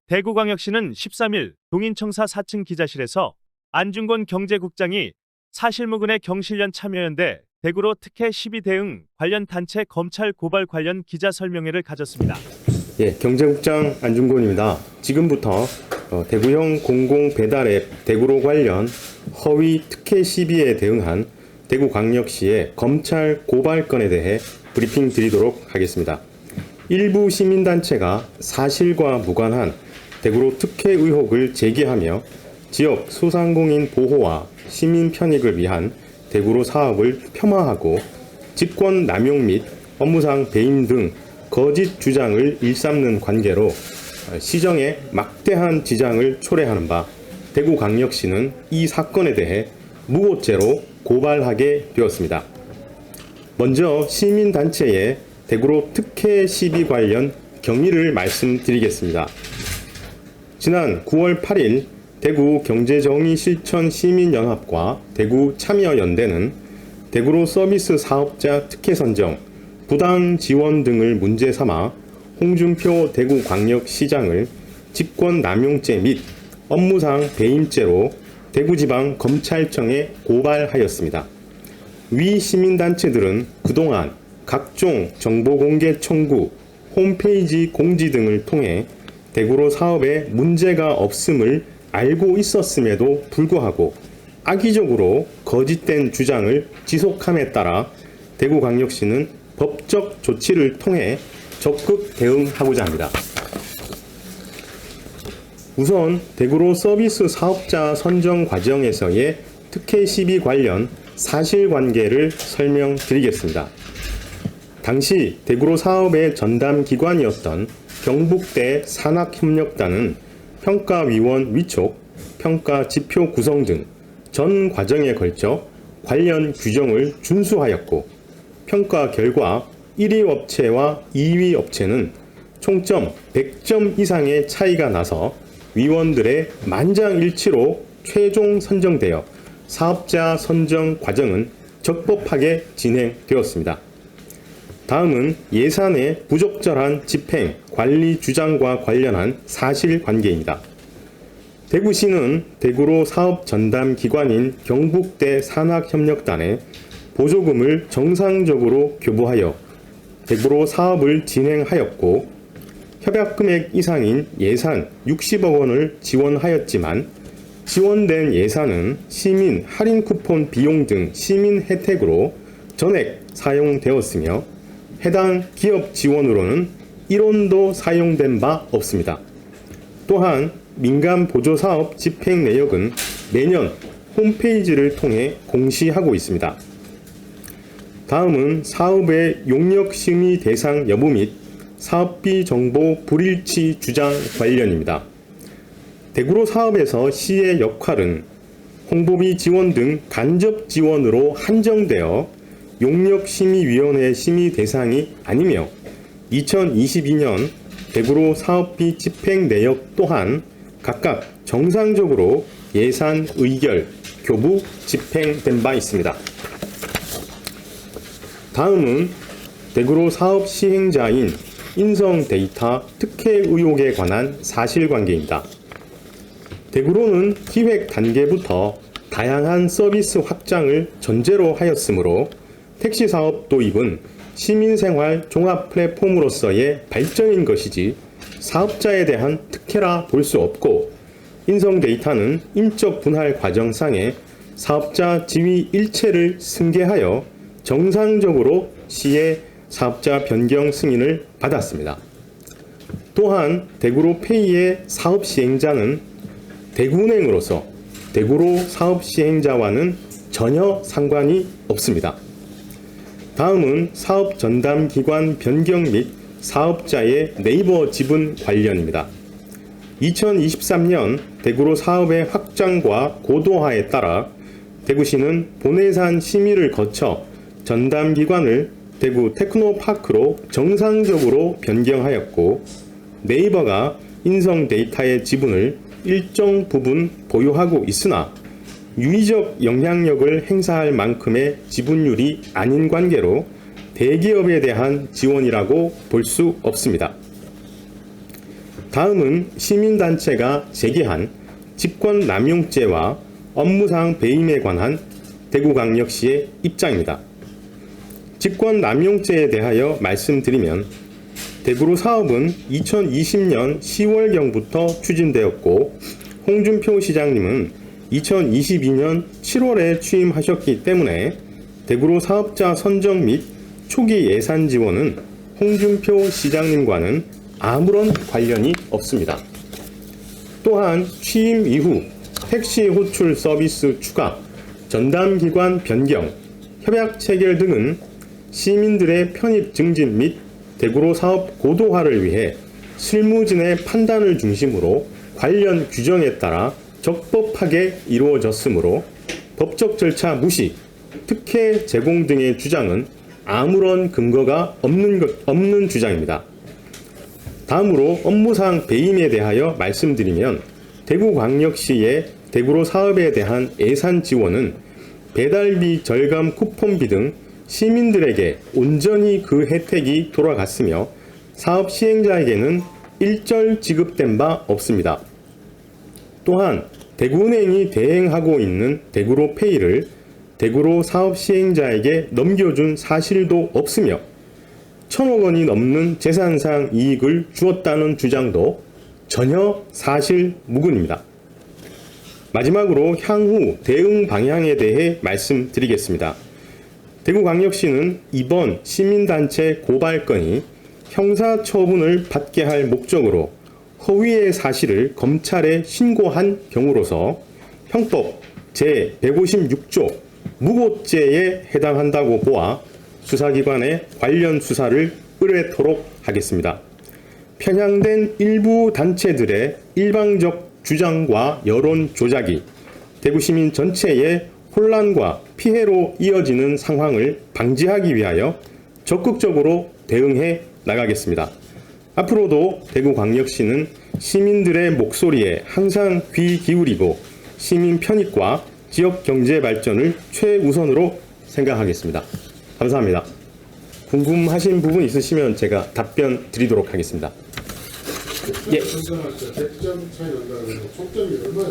대구광역시는 13일 동인청사 4층 기자실에서 안중근 경제국장이 사실무근의 경실련 참여연대 대구로 특혜 시비 대응 관련 단체 검찰 고발 관련 기자설명회를 가졌습니다. 경제국장 안중근입니다. 지금부터 대구형 공공배달앱 대구로 관련 허위 특혜 시비에 대응한 대구광역시의 검찰 고발건에 대해 브리핑 드리도록 하겠습니다. 일부 시민단체가 사실과 무관한 대구로 특혜 의혹을 제기하며 지역 소상공인 보호와 시민 편익을 위한 대구로 사업을 폄하하고 직권 남용 및 업무상 배임 등 거짓 주장을 일삼는 관계로 시정에 막대한 지장을 초래하는 바 대구광역시는 이 사건에 대해 무고죄로 고발하게 되었습니다. 먼저 시민단체의 대구로 특혜 시비 관련 경위를 말씀드리겠습니다. 지난 9월 8일 대구경제정의실천시민연합과 대구참여연대는 대구로 서비스 사업자 특혜 선정, 부당 지원 등을 문제 삼아 홍준표 대구광역시장을 직권남용죄 및 업무상 배임죄로 대구지방검찰청에 고발하였습니다. 위 시민단체들은 그동안 각종 정보공개 청구, 홈페이지 공지 등을 통해 대구로 사업에 문제가 없음을 알고 있었음에도 불구하고 악의적으로 거짓된 주장을 지속함에 따라 대구광역시는 법적 조치를 통해 적극 대응하고자 합니다. 우선 대구로 서비스 사업자 선정 과정에서의 특혜 시비 관련 사실관계를 설명드리겠습니다. 당시 대구로 사업의 전담 기관이었던 경북대 산학협력단은 평가위원 위촉, 평가 지표 구성 등 전 과정에 걸쳐 관련 규정을 준수하였고 평가 결과 1위 업체와 2위 업체는 총점 100점 이상의 차이가 나서 위원들의 만장일치로 최종 선정되어 사업자 선정 과정은 적법하게 진행되었습니다. 다음은 예산의 부적절한 집행, 관리 주장과 관련한 사실관계입니다. 대구시는 대구로 사업 전담 기관인 경북대 산학협력단에 보조금을 정상적으로 교부하여 대구로 사업을 진행하였고 협약금액 이상인 예산 60억 원을 지원하였지만 지원된 예산은 시민 할인 쿠폰 비용 등 시민 혜택으로 전액 사용되었으며 해당 기업 지원으로는 1원도 사용된 바 없습니다. 또한 민간 보조사업 집행 내역은 매년 홈페이지를 통해 공시하고 있습니다. 다음은 사업의 용역 심의 대상 여부 및 사업비 정보 불일치 주장 관련입니다. 대구로 사업에서 시의 역할은 홍보비 지원 등 간접 지원으로 한정되어 용역심의위원회 심의 대상이 아니며 2022년 대구로 사업비 집행 내역 또한 각각 정상적으로 예산 의결, 교부 집행된 바 있습니다. 다음은 대구로 사업 시행자인 인성데이터 특혜 의혹에 관한 사실관계입니다. 대구로는 기획 단계부터 다양한 서비스 확장을 전제로 하였으므로 택시사업 도입은 시민생활 종합 플랫폼으로서의 발전인 것이지 사업자에 대한 특혜라 볼 수 없고 인성데이터는 인적 분할 과정상에 사업자 지위 일체를 승계하여 정상적으로 시의 사업자 변경 승인을 받았습니다. 또한 대구로 페이의 사업 시행자는 대구은행으로서 대구로 사업 시행자와는 전혀 상관이 없습니다. 다음은 사업 전담 기관 변경 및 사업자의 네이버 지분 관련입니다. 2023년 대구로 사업의 확장과 고도화에 따라 대구시는 본회산 심의를 거쳐 전담 기관을 대구 테크노파크로 정상적으로 변경하였고 네이버가 인성 데이터의 지분을 일정 부분 보유하고 있으나 유의적 영향력을 행사할 만큼의 지분율이 아닌 관계로 대기업에 대한 지원이라고 볼 수 없습니다. 다음은 시민단체가 제기한 직권남용죄와 업무상 배임에 관한 대구광역시의 입장입니다. 직권남용죄에 대하여 말씀드리면 대구로 사업은 2020년 10월경부터 추진되었고 홍준표 시장님은 2022년 7월에 취임하셨기 때문에 대구로 사업자 선정 및 초기 예산 지원은 홍준표 시장님과는 아무런 관련이 없습니다. 또한 취임 이후 택시 호출 서비스 추가, 전담기관 변경, 협약 체결 등은 시민들의 편입 증진 및 대구로 사업 고도화를 위해 실무진의 판단을 중심으로 관련 규정에 따라 적법하게 이루어졌으므로 법적 절차 무시, 특혜 제공 등의 주장은 아무런 근거가 없는 주장입니다. 다음으로 업무상 배임에 대하여 말씀드리면 대구광역시의 대구로 사업에 대한 예산 지원은 배달비 절감 쿠폰비 등 시민들에게 온전히 그 혜택이 돌아갔으며 사업 시행자에게는 일절 지급된 바 없습니다. 또한 대구은행이 대행하고 있는 대구로 페이를 대구로 사업 시행자에게 넘겨준 사실도 없으며 1,000억 원이 넘는 재산상 이익을 주었다는 주장도 전혀 사실 무근입니다. 마지막으로 향후 대응 방향에 대해 말씀드리겠습니다. 대구광역시는 이번 시민단체 고발건이 형사처분을 받게 할 목적으로 허위의 사실을 검찰에 신고한 경우로서 형법 제156조 무고죄에 해당한다고 보아 수사기관에 관련 수사를 의뢰토록 하겠습니다. 편향된 일부 단체들의 일방적 주장과 여론 조작이 대구시민 전체의 혼란과 피해로 이어지는 상황을 방지하기 위하여 적극적으로 대응해 나가겠습니다. 앞으로도 대구광역시는 시민들의 목소리에 항상 귀 기울이고 시민 편익과 지역 경제 발전을 최우선으로 생각하겠습니다. 감사합니다. 궁금하신 부분 있으시면 제가 답변 드리도록 하겠습니다. 예.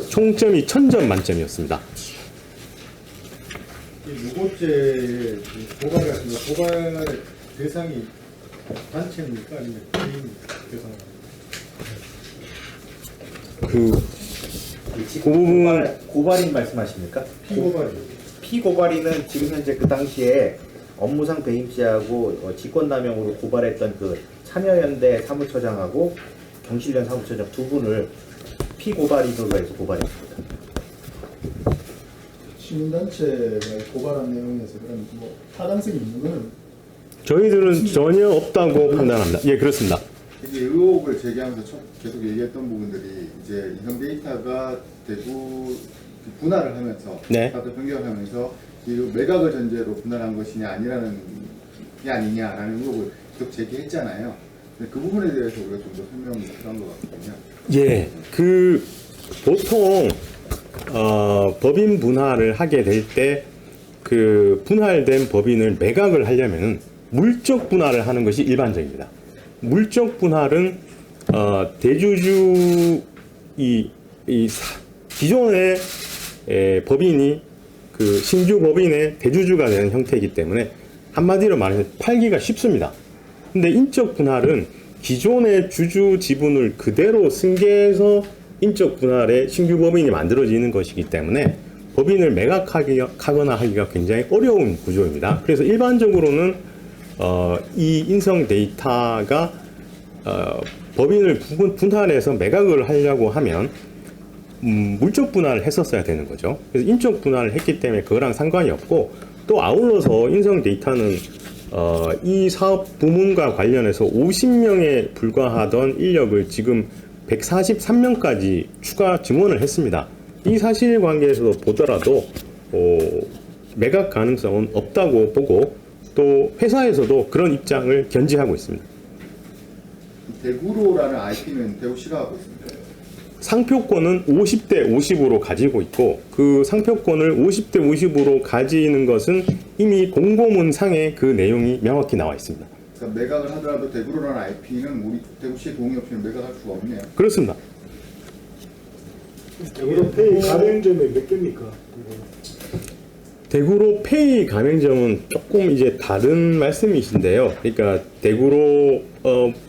총점이 1000점 만점이었습니다. 이 무고죄 고발 같은 거 고발 대상이 단체입니까 아니면 개인 대상? 그 부분 고발인 말씀하십니까? 피고발이 피고발인은 지금 현재 그 당시에 업무상 배임죄하고 직권남용으로 고발했던 그 참여연대 사무처장하고 경실련 사무처장 두 분을 피고발인으로 해서 고발했습니다. 시민단체가 고발한 내용에서 그런 뭐 타당성이 있는 거는 저희들은 전혀 없다고 판단합니다. 예, 그렇습니다. 이제 의혹을 제기하면서 계속 얘기했던 부분들이 이제 이성 데이터가 대구 분할을 하면서 네. 사업자 변경을 하면서 이 매각을 전제로 분할한 것이냐 아니라는 게 아니냐라는 의혹을 계속 제기했잖아요. 근데 그 부분에 대해서 우리가 좀 더 설명이 필요한 것 같거든요. 예, 그 보통 법인 분할을 하게 될 때 그 분할된 법인을 매각을 하려면은 물적 분할을 하는 것이 일반적입니다. 물적 분할은 대주주 기존의 법인이 그 신규 법인의 대주주가 되는 형태이기 때문에 한마디로 말해서 팔기가 쉽습니다. 근데 인적 분할은 기존의 주주 지분을 그대로 승계해서 인적 분할의 신규 법인이 만들어지는 것이기 때문에 법인을 매각하거나 하기가 굉장히 어려운 구조입니다. 그래서 일반적으로는 이 인성 데이터가 법인을 분할해서 매각을 하려고 하면 물적 분할을 했었어야 되는 거죠. 그래서 인적 분할을 했기 때문에 그거랑 상관이 없고, 또 아울러서 인성 데이터는 이 사업 부문과 관련해서 50명에 불과하던 인력을 지금 143명까지 추가 증원을 했습니다. 이 사실관계에서 보더라도 매각 가능성은 없다고 보고, 또 회사에서도 그런 입장을 견지하고 있습니다. 대구로라는 IP는 대구시가 하고 있습니다. 상표권은 50대 50으로 가지고 있고, 그 상표권을 50대 50으로 가지는 것은 이미 공고문상에 그 내용이 명확히 나와 있습니다. 그러니까 매각을 하더라도 대구로라는 IP는 우리 대구시에 동의 없이는 매각할 수가 없네요. 그렇습니다. 대구로페이 가맹점에 몇 개입니까? 대구로 페이 가맹점은 조금 이제 다른 말씀이신데요. 그러니까 대구로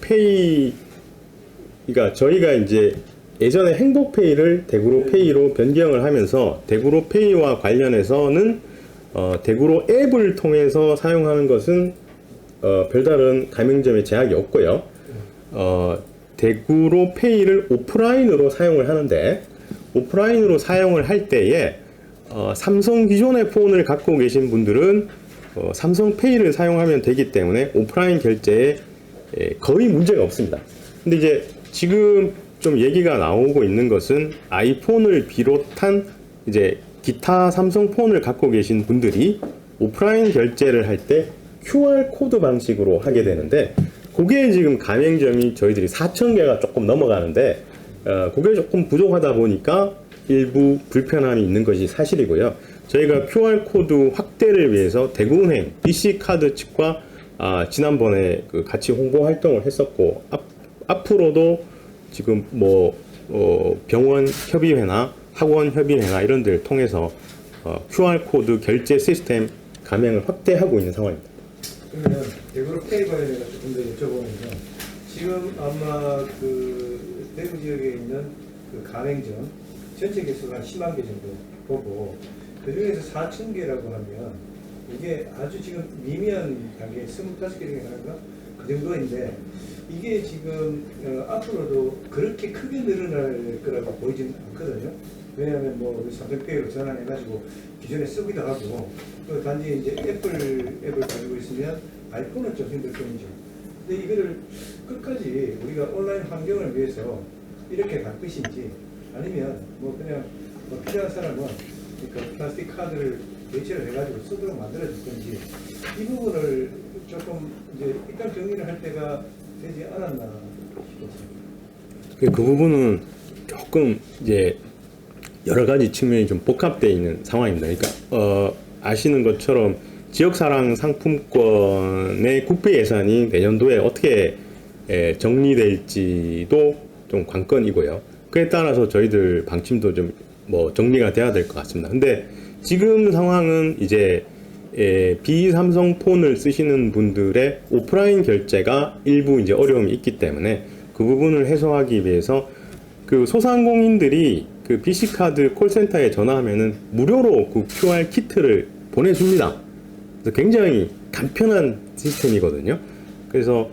페이, 그러니까 저희가 이제 예전에 행복페이를 대구로 페이로 변경을 하면서 대구로 페이와 관련해서는 대구로 앱을 통해서 사용하는 것은 별다른 가맹점에 제약이 없고요. 대구로 페이를 오프라인으로 사용을 하는데, 오프라인으로 사용을 할 때에 삼성 기존의 폰을 갖고 계신 분들은 삼성페이를 사용하면 되기 때문에 오프라인 결제에 거의 문제가 없습니다. 근데 이제 지금 좀 얘기가 나오고 있는 것은 아이폰을 비롯한 이제 기타 삼성폰을 갖고 계신 분들이 오프라인 결제를 할 때 QR 코드 방식으로 하게 되는데, 그게 지금 가맹점이 저희들이 4,000개가 조금 넘어가는데 그게 조금 부족하다 보니까 일부 불편함이 있는 것이 사실이고요. 저희가 QR코드 확대를 위해서 대구은행, BC카드 측과 지난번에 그 같이 홍보 활동을 했었고, 앞으로도 지금 뭐 병원 협의회나 학원 협의회나 이런 데를 통해서 QR코드 결제 시스템 가맹을 확대하고 있는 상황입니다. 그러면 대구로페이 관련해서 조금 더 여쭤보면요. 지금 아마 그 대구 지역에 있는 그 가맹점 전체 개수가 한 10만 개 정도 보고, 그 중에서 4,000개라고 하면 이게 아주 지금 미미한 단계, 25개 중에 하나가 그 정도인데, 이게 지금 앞으로도 그렇게 크게 늘어날 거라고 보이진 않거든요. 왜냐하면 뭐 삼성페이로 전환해가지고 기존에 쓰기도 하고, 또 단지 이제 앱을 가지고 있으면 아이폰은 좀 힘들 뿐이죠. 근데 이거를 끝까지 우리가 온라인 환경을 위해서 이렇게 갈 것인지, 아니면 뭐 그냥 뭐 필요한 사람은 그 플라스틱 카드를 대체를 해가지고 쓰도록 만들어줄 건지, 이 부분을 조금 이제 일단 정리를 할 때가 되지 않았나 싶었습니다. 그 부분은 조금 이제 여러 가지 측면이 좀 복합되어 있는 상황입니다. 그러니까 아시는 것처럼 지역사랑 상품권의 국비 예산이 내년도에 어떻게 정리될지도 좀 관건이고요. 그에 따라서 저희들 방침도 좀 뭐 정리가 돼야 될 것 같습니다. 근데 지금 상황은 이제 비삼성폰을 쓰시는 분들의 오프라인 결제가 일부 이제 어려움이 있기 때문에 그 부분을 해소하기 위해서 그 소상공인들이 그 BC카드 콜센터에 전화하면은 무료로 그 QR 키트를 보내줍니다. 그래서 굉장히 간편한 시스템이거든요. 그래서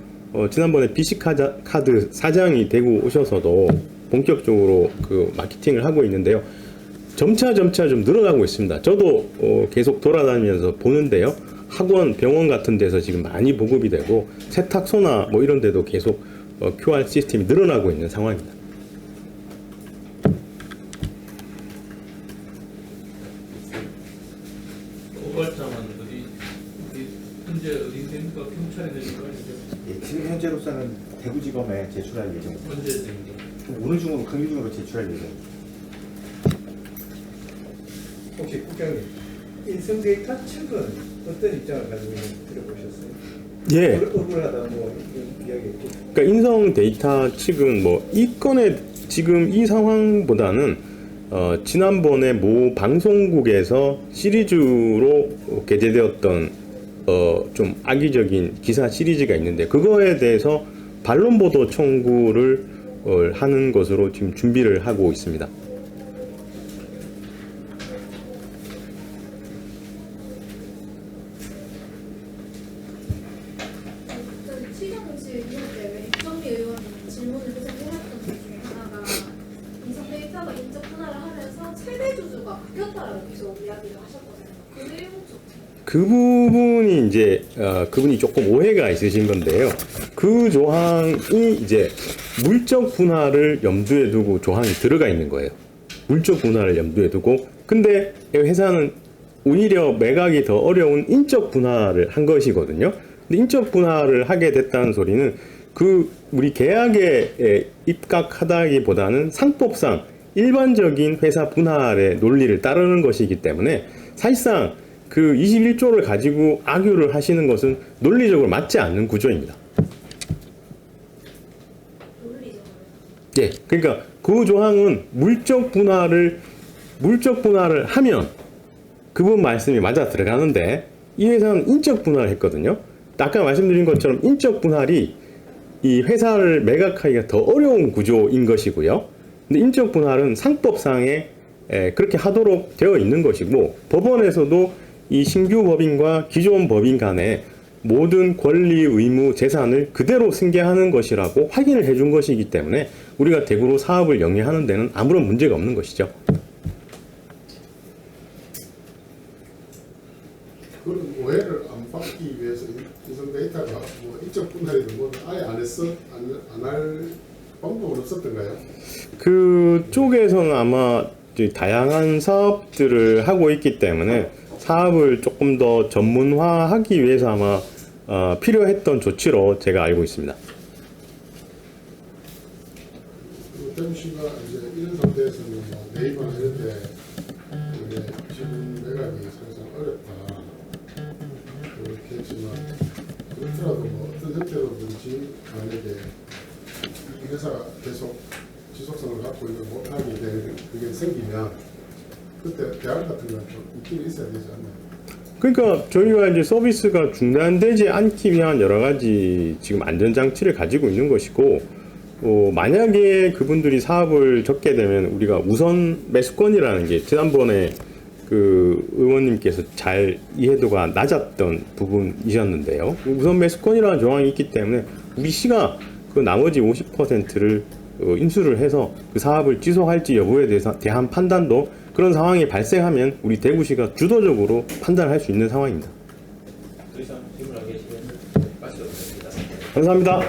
지난번에 BC카드 사장이 대구 오셔서도 본격적으로 그 마케팅을 하고 있는데요. 점차 좀 늘어나고 있습니다. 저도 계속 돌아다니면서 보는데요. 학원, 병원 같은 데서 지금 많이 보급이 되고, 세탁소나 뭐 이런 데도 계속 QR 시스템이 늘어나고 있는 상황입니다. 고발장은 현재 어디 됩니까? 경찰에 됩니까? 예, 지금 현재로서는 대구지검에 제출할 예정입니다. 언제 됩니까? 오늘 중으로 금일 중으로 제출할 예정입니다. 혹시 국장님, 인성 데이터 측은 어떤 입장을 가지고 있는지 들어보셨어요? 예. 억울하다 뭐 이런 이야기했죠. 그러니까 인성 데이터 측은 뭐 이 건의 지금 이 상황보다는 지난번에 모 방송국에서 시리즈로 게재되었던 좀 악의적인 기사 시리즈가 있는데, 그거에 대해서 반론 보도 청구를 하는 것으로 지금 준비를 하고 있습니다. 시정실 이럴 때왜 입정미 의원이 질문을 계속 해왔던 것 중에 하나가 인성 데이터가 인적 분할을 하면서 최대 주주가 바뀌었다라고 계속 이야기를 하셨거든요. 그 내용 좀 그 부분이 이제 그분이 조금 오해가 있으신 건데요. 그 조항이 이제 물적 분할을 염두에 두고 조항이 들어가 있는 거예요. 물적 분할을 염두에 두고, 근데 회사는 오히려 매각이 더 어려운 인적 분할을 한 것이거든요. 근데 인적 분할을 하게 됐다는 소리는 그 우리 계약에 입각하다기보다는 상법상 일반적인 회사 분할의 논리를 따르는 것이기 때문에, 사실상 그 21조를 가지고 악유를 하시는 것은 논리적으로 맞지 않는 구조입니다. 논리적으로. 예, 그러니까 그 조항은 물적 분할을 하면 그분 말씀이 맞아 들어가는데 이 회사는 인적 분할을 했거든요. 아까 말씀드린 것처럼 인적 분할이 이 회사를 매각하기가 더 어려운 구조인 것이고요. 근데 인적 분할은 상법상에 그렇게 하도록 되어 있는 것이고 법원에서도 이 신규 법인과 기존 법인 간의 모든 권리, 의무, 재산을 그대로 승계하는 것이라고 확인을 해준 것이기 때문에 우리가 대구로 사업을 영위하는 데는 아무런 문제가 없는 것이죠. 그런 오해를 안 받기 위해서 인성 데이터가 뭐 인적 분할이든 뭐 아예 안 했어 안 할 방법은 없었던가요? 그쪽에서는 아마 이제 다양한 사업들을 하고 있기 때문에 사업을 조금 더 전문화하기 위해서 아마 필요했던 조치로 제가 알고 있습니다. 대구 씨가 이제 이런 상태에서는 뭐 네이버나 이런 데 이게 지분 매각이 사실상 어렵다 그렇게 했지만 그렇더라도 뭐 어떤 형태로든지 만약에 이 회사가 계속 지속성을 갖고 있는 못하게 되는 그게 생기면 그때 대안 같은 건 좀 있긴 있어야 되지 않나요? 그러니까 저희가 이제 서비스가 중단되지 않기 위한 여러 가지 지금 안전장치를 가지고 있는 것이고, 만약에 그분들이 사업을 접게 되면 우리가 우선 매수권이라는 게 지난번에 그 의원님께서 잘 이해도가 낮았던 부분이셨는데요. 우선 매수권이라는 조항이 있기 때문에 우리 시가 그 나머지 50%를 인수를 해서 그 사업을 지속할지 여부에 대한 판단도 그런 상황이 발생하면 우리 대구시가 주도적으로 판단할 수 있는 상황입니다. 더 이상 질문하게 되시면 말씀 드립니다. 감사합니다.